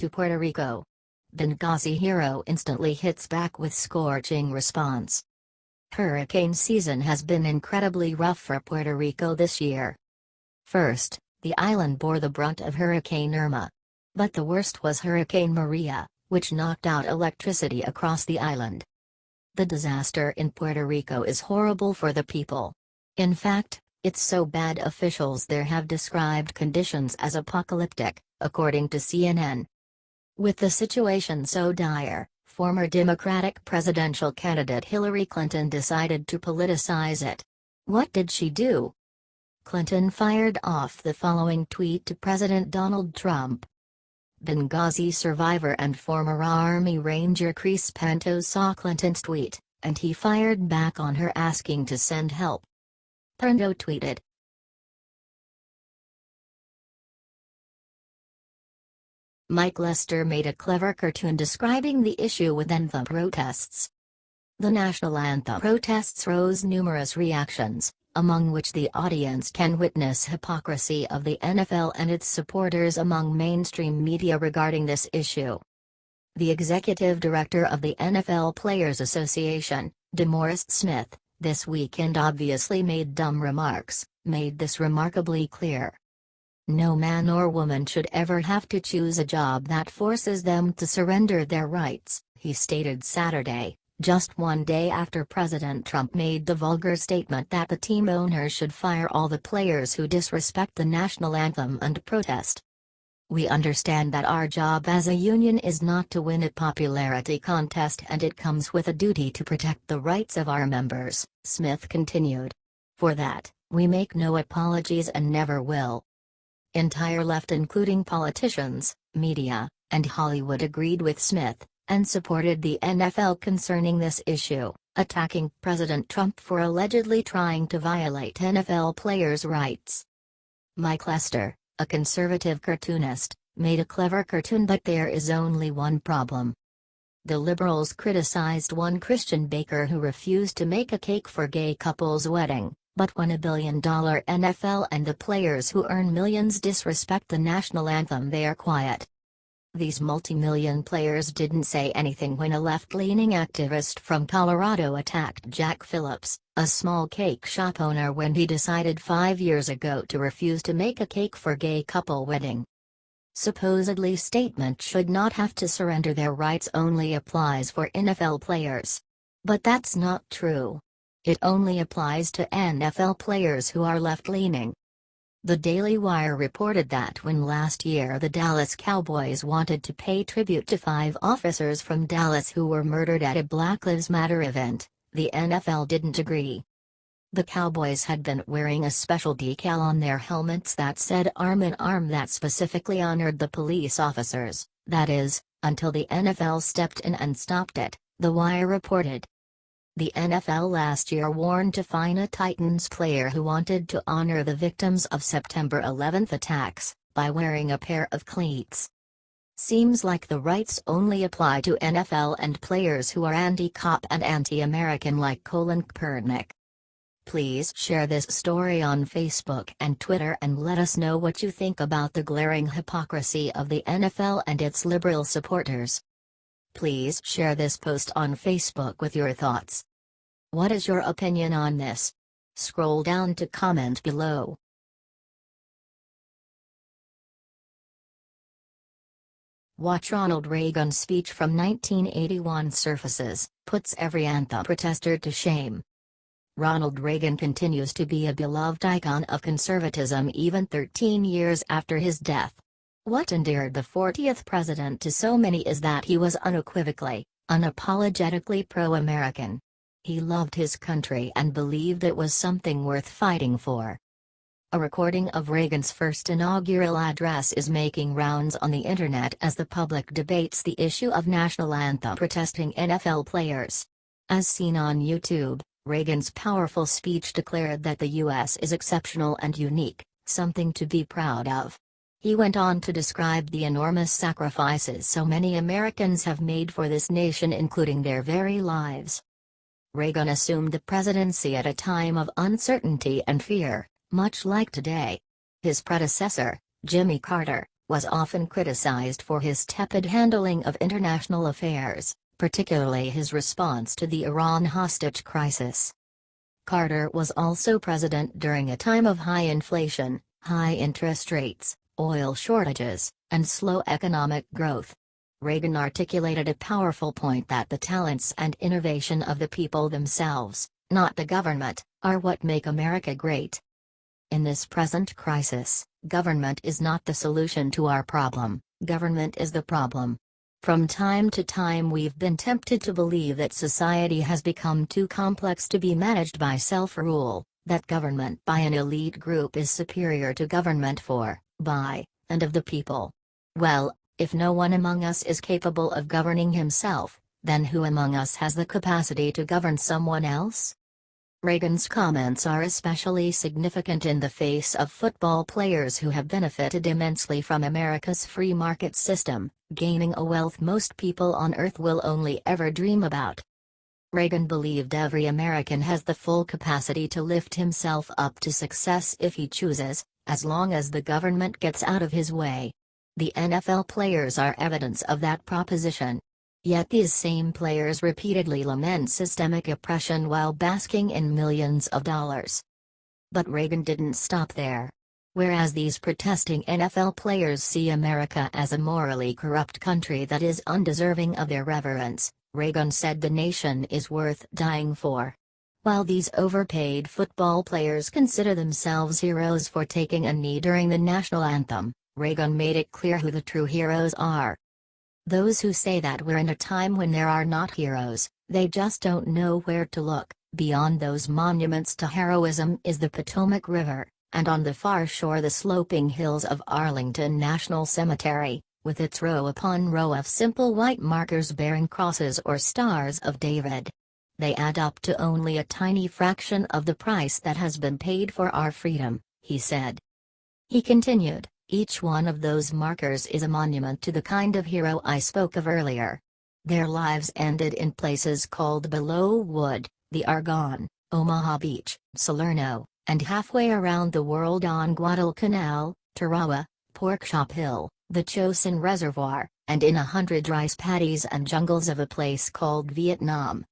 to Puerto Rico. Benghazi hero instantly hits back with scorching response. Hurricane season has been incredibly rough for Puerto Rico this year. First, the island bore the brunt of Hurricane Irma. But the worst was Hurricane Maria, which knocked out electricity across the island. The disaster in Puerto Rico is horrible for the people. In fact, it's so bad officials there have described conditions as apocalyptic, according to CNN. With the situation so dire, former Democratic presidential candidate Hillary Clinton decided to politicize it. What did she do? Clinton fired off the following tweet to President Donald Trump. Benghazi survivor and former Army Ranger Chris Pantos saw Clinton's tweet, and he fired back on her asking to send help. Pantos tweeted, Mike Lester made a clever cartoon describing the issue with anthem protests. The national anthem protests rose numerous reactions, among which the audience can witness hypocrisy of the NFL and its supporters among mainstream media regarding this issue. The executive director of the NFL Players Association, DeMaurice Smith, this weekend obviously made dumb remarks, made this remarkably clear. No man or woman should ever have to choose a job that forces them to surrender their rights, he stated Saturday, just one day after President Trump made the vulgar statement that the team owners should fire all the players who disrespect the national anthem and protest. We understand that our job as a union is not to win a popularity contest, and it comes with a duty to protect the rights of our members, Smith continued. For that, we make no apologies and never will. Entire left, including politicians, media, and Hollywood, agreed with Smith, and supported the NFL concerning this issue, attacking President Trump for allegedly trying to violate NFL players' rights. Mike Lester, a conservative cartoonist, made a clever cartoon, but there is only one problem. The liberals criticized one Christian baker who refused to make a cake for gay couples' wedding, but when $1 billion NFL and the players who earn millions disrespect the national anthem, they are quiet. These multi-million players didn't say anything when a left-leaning activist from Colorado attacked Jack Phillips, a small cake shop owner, when he decided 5 years ago to refuse to make a cake for gay couple wedding. Supposedly statement should not have to surrender their rights only applies for NFL players. But that's not true. It only applies to NFL players who are left-leaning. The Daily Wire reported that when last year the Dallas Cowboys wanted to pay tribute to 5 officers from Dallas who were murdered at a Black Lives Matter event, the NFL didn't agree. The Cowboys had been wearing a special decal on their helmets that said "Arm in Arm" that specifically honored the police officers, that is, until the NFL stepped in and stopped it, the Wire reported. The NFL last year warned to fine a Titans player who wanted to honor the victims of September 11 attacks, by wearing a pair of cleats. Seems like the rights only apply to NFL and players who are anti-cop and anti-American like Colin Kaepernick. Please share this story on Facebook and Twitter and let us know what you think about the glaring hypocrisy of the NFL and its liberal supporters. Please share this post on Facebook with your thoughts. What is your opinion on this? Scroll down to comment below. Watch Ronald Reagan's speech from 1981 surfaces, puts every anthem protester to shame. Ronald Reagan continues to be a beloved icon of conservatism even 13 years after his death. What endeared the 40th president to so many is that he was unequivocally, unapologetically pro-American. He loved his country and believed it was something worth fighting for. A recording of Reagan's first inaugural address is making rounds on the internet as the public debates the issue of national anthem protesting NFL players. As seen on YouTube, Reagan's powerful speech declared that the U.S. is exceptional and unique, something to be proud of. He went on to describe the enormous sacrifices so many Americans have made for this nation, including their very lives. Reagan assumed the presidency at a time of uncertainty and fear, much like today. His predecessor, Jimmy Carter, was often criticized for his tepid handling of international affairs, particularly his response to the Iran hostage crisis. Carter was also president during a time of high inflation, high interest rates, oil shortages, and slow economic growth. Reagan articulated a powerful point that the talents and innovation of the people themselves, not the government, are what make America great. In this present crisis, government is not the solution to our problem, government is the problem. From time to time we've been tempted to believe that society has become too complex to be managed by self-rule, that government by an elite group is superior to government for, by, and of the people. Well, if no one among us is capable of governing himself, then who among us has the capacity to govern someone else? Reagan's comments are especially significant in the face of football players who have benefited immensely from America's free market system, gaining a wealth most people on earth will only ever dream about. Reagan believed every American has the full capacity to lift himself up to success if he chooses, as long as the government gets out of his way. The NFL players are evidence of that proposition. Yet these same players repeatedly lament systemic oppression while basking in millions of dollars. But Reagan didn't stop there. Whereas these protesting NFL players see America as a morally corrupt country that is undeserving of their reverence, Reagan said the nation is worth dying for. While these overpaid football players consider themselves heroes for taking a knee during the national anthem, Reagan made it clear who the true heroes are. Those who say that we're in a time when there are not heroes, they just don't know where to look. Beyond those monuments to heroism is the Potomac River, and on the far shore the sloping hills of Arlington National Cemetery, with its row upon row of simple white markers bearing crosses or stars of David. They add up to only a tiny fraction of the price that has been paid for our freedom, he said. He continued, each one of those markers is a monument to the kind of hero I spoke of earlier. Their lives ended in places called Below Wood, the Argonne, Omaha Beach, Salerno, and halfway around the world on Guadalcanal, Tarawa, Porkchop Hill, the Chosin Reservoir, and in 100 rice paddies and jungles of a place called Vietnam.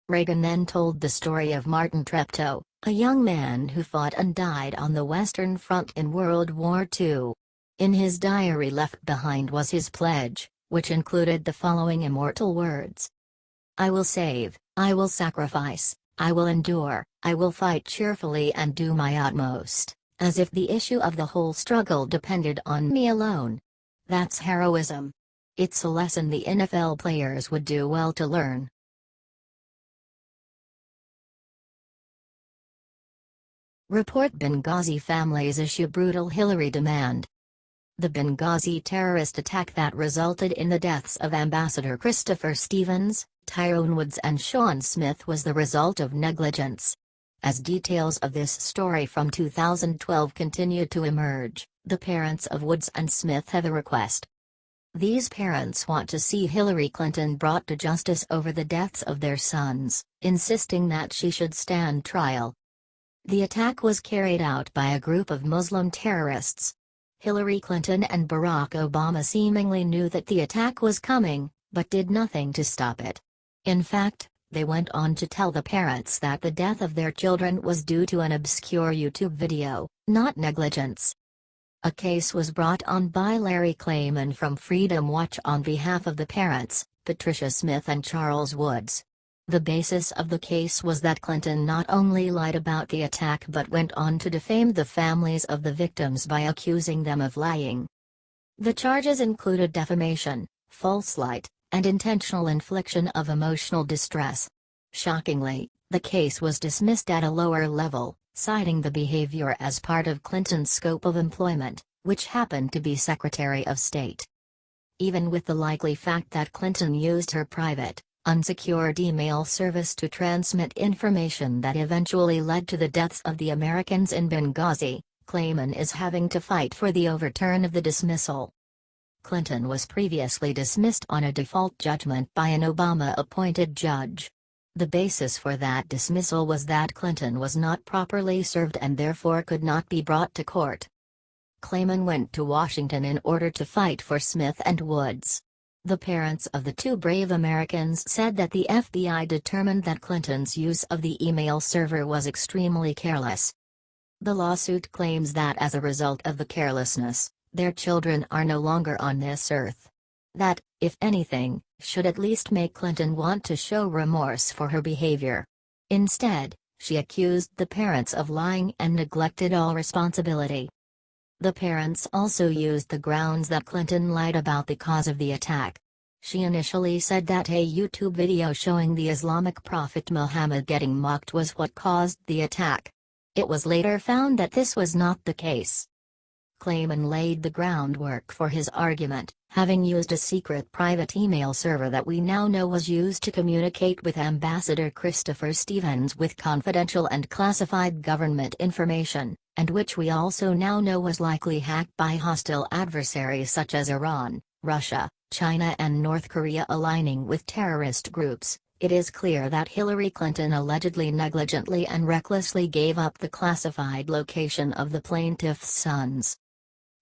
Reagan then told the story of Martin Treptow, a young man who fought and died on the Western Front in World War II. In his diary left behind was his pledge, which included the following immortal words. I will save, I will sacrifice, I will endure, I will fight cheerfully and do my utmost, as if the issue of the whole struggle depended on me alone. That's heroism. It's a lesson the NFL players would do well to learn. Report Benghazi families issue brutal Hillary demand. The Benghazi terrorist attack that resulted in the deaths of Ambassador Christopher Stevens, Tyrone Woods and Sean Smith was the result of negligence. As details of this story from 2012 continue to emerge, the parents of Woods and Smith have a request. These parents want to see Hillary Clinton brought to justice over the deaths of their sons, insisting that she should stand trial. The attack was carried out by a group of Muslim terrorists. Hillary Clinton and Barack Obama seemingly knew that the attack was coming, but did nothing to stop it. In fact, they went on to tell the parents that the death of their children was due to an obscure YouTube video, not negligence. A case was brought on by Larry Klayman from Freedom Watch on behalf of the parents, Patricia Smith and Charles Woods. The basis of the case was that Clinton not only lied about the attack but went on to defame the families of the victims by accusing them of lying. The charges included defamation, false light, and intentional infliction of emotional distress. Shockingly, the case was dismissed at a lower level, citing the behavior as part of Clinton's scope of employment, which happened to be Secretary of State. Even with the likely fact that Clinton used her private, unsecured email service to transmit information that eventually led to the deaths of the Americans in Benghazi, Klayman is having to fight for the overturn of the dismissal. Clinton was previously dismissed on a default judgment by an Obama-appointed judge. The basis for that dismissal was that Clinton was not properly served and therefore could not be brought to court. Clayman went to Washington in order to fight for Smith and Woods. The parents of the two brave Americans said that the FBI determined that Clinton's use of the email server was extremely careless. The lawsuit claims that as a result of the carelessness, their children are no longer on this earth. That, if anything, should at least make Clinton want to show remorse for her behavior. Instead, she accused the parents of lying and neglected all responsibility. The parents also used the grounds that Clinton lied about the cause of the attack. She initially said that a YouTube video showing the Islamic prophet Muhammad getting mocked was what caused the attack. It was later found that this was not the case. Clayman laid the groundwork for his argument, having used a secret private email server that we now know was used to communicate with Ambassador Christopher Stevens with confidential and classified government information, and which we also now know was likely hacked by hostile adversaries such as Iran, Russia, China and North Korea aligning with terrorist groups. It is clear that Hillary Clinton allegedly negligently and recklessly gave up the classified location of the plaintiff's sons.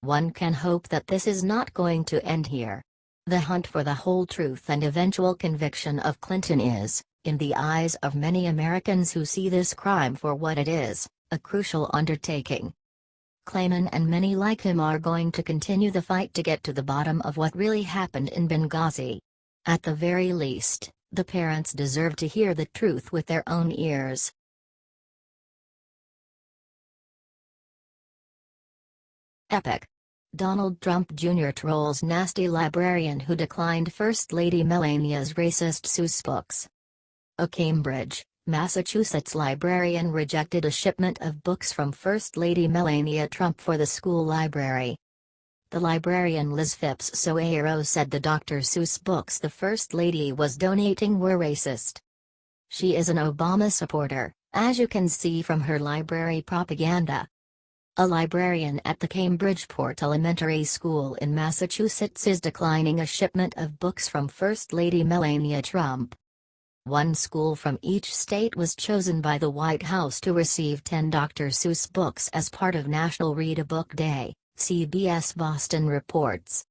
One can hope that this is not going to end here. The hunt for the whole truth and eventual conviction of Clinton is, in the eyes of many Americans who see this crime for what it is, a crucial undertaking. Clayman and many like him are going to continue the fight to get to the bottom of what really happened in Benghazi. At the very least, the parents deserve to hear the truth with their own ears. Epic. Donald Trump Jr. trolls nasty librarian who declined First Lady Melania's racist Seuss books. A Cambridge, Massachusetts librarian rejected a shipment of books from First Lady Melania Trump for the school library. The librarian Liz Phipps Soeiro said the Dr. Seuss books the First Lady was donating were racist. She is an Obama supporter, as you can see from her library propaganda. A librarian at the Cambridgeport Elementary School in Massachusetts is declining a shipment of books from First Lady Melania Trump. One school from each state was chosen by the White House to receive 10 Dr. Seuss books as part of National Read-a-Book Day, CBS Boston reports.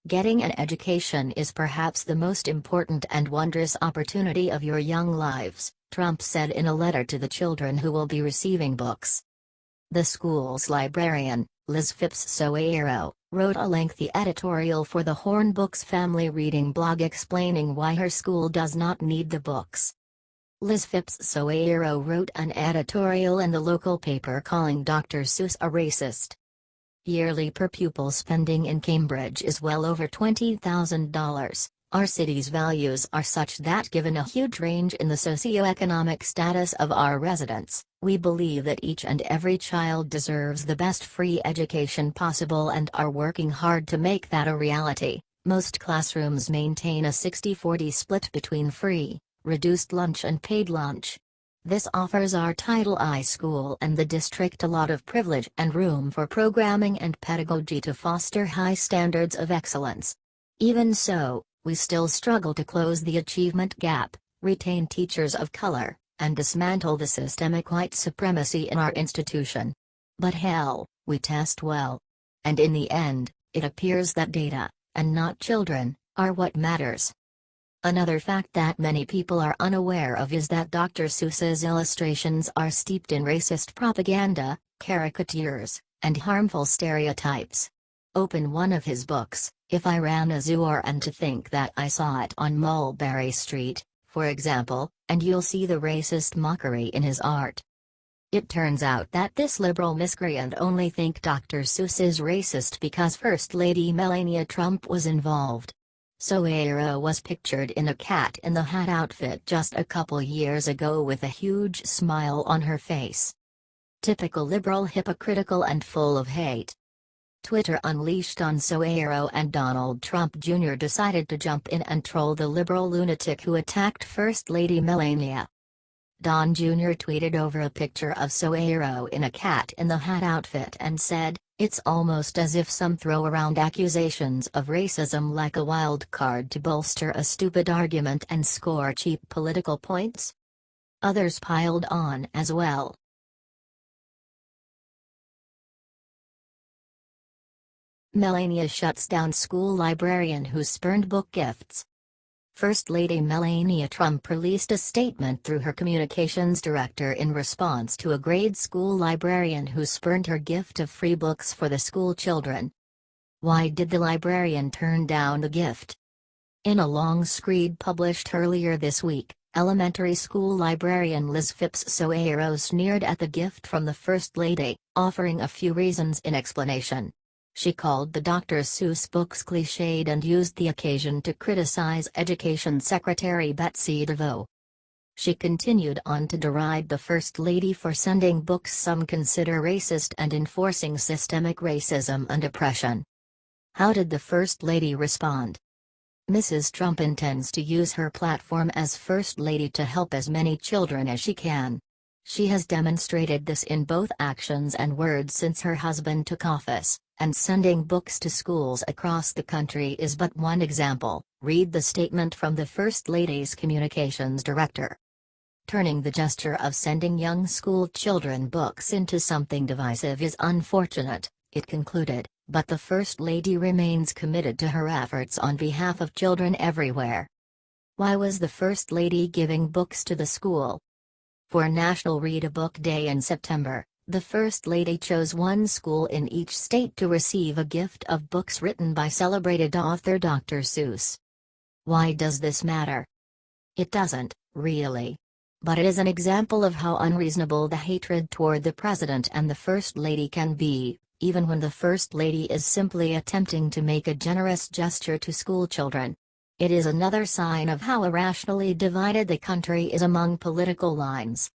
Getting an education is perhaps the most important and wondrous opportunity of your young lives, Trump said in a letter to the children who will be receiving books. The school's librarian, Liz Phipps Soeiro, wrote a lengthy editorial for the Horn Books family reading blog explaining why her school does not need the books. Liz Phipps Soeiro wrote an editorial in the local paper calling Dr. Seuss a racist. Yearly per pupil spending in Cambridge is well over $20,000. Our city's values are such that given a huge range in the socioeconomic status of our residents, we believe that each and every child deserves the best free education possible and are working hard to make that a reality. Most classrooms maintain a 60-40 split between free, reduced lunch and paid lunch. This offers our Title I school and the district a lot of privilege and room for programming and pedagogy to foster high standards of excellence. Even so, we still struggle to close the achievement gap, retain teachers of color, and dismantle the systemic white supremacy in our institution. But hell, we test well. And in the end, it appears that data, and not children, are what matters. Another fact that many people are unaware of is that Dr. Seuss's illustrations are steeped in racist propaganda, caricatures, and harmful stereotypes. Open one of his books, If I Ran a Zoo and to think that I saw it on Mulberry Street, for example, and you'll see the racist mockery in his art. It turns out that this liberal miscreant only think Dr. Seuss is racist because First Lady Melania Trump was involved. Soeiro was pictured in a cat-in-the-hat outfit just a couple years ago with a huge smile on her face. Typical liberal, hypocritical and full of hate. Twitter unleashed on Soeiro and Donald Trump Jr. decided to jump in and troll the liberal lunatic who attacked First Lady Melania. Don Jr. tweeted over a picture of Soeiro in a cat-in-the-hat outfit and said, "It's almost as if some throw around accusations of racism like a wild card to bolster a stupid argument and score cheap political points." Others piled on as well. Melania shuts down school librarian who spurned book gifts. First Lady Melania Trump released a statement through her communications director in response to a grade school librarian who spurned her gift of free books for the school children. Why did the librarian turn down the gift? In a long screed published earlier this week, elementary school librarian Liz Phipps Soares sneered at the gift from the First Lady, offering a few reasons in explanation. She called the Dr. Seuss books cliched and used the occasion to criticize Education Secretary Betsy DeVos. She continued on to deride the First Lady for sending books some consider racist and enforcing systemic racism and oppression. How did the First Lady respond? Mrs. Trump intends to use her platform as First Lady to help as many children as she can. She has demonstrated this in both actions and words since her husband took office, and sending books to schools across the country is but one example, read the statement from the First Lady's communications director. Turning the gesture of sending young school children books into something divisive is unfortunate, it concluded, but the First Lady remains committed to her efforts on behalf of children everywhere. Why was the First Lady giving books to the school? For National Read a Book Day in September, the First Lady chose one school in each state to receive a gift of books written by celebrated author Dr. Seuss. Why does this matter? It doesn't, really. But it is an example of how unreasonable the hatred toward the President and the First Lady can be, even when the First Lady is simply attempting to make a generous gesture to school children. It is another sign of how irrationally divided the country is among political lines.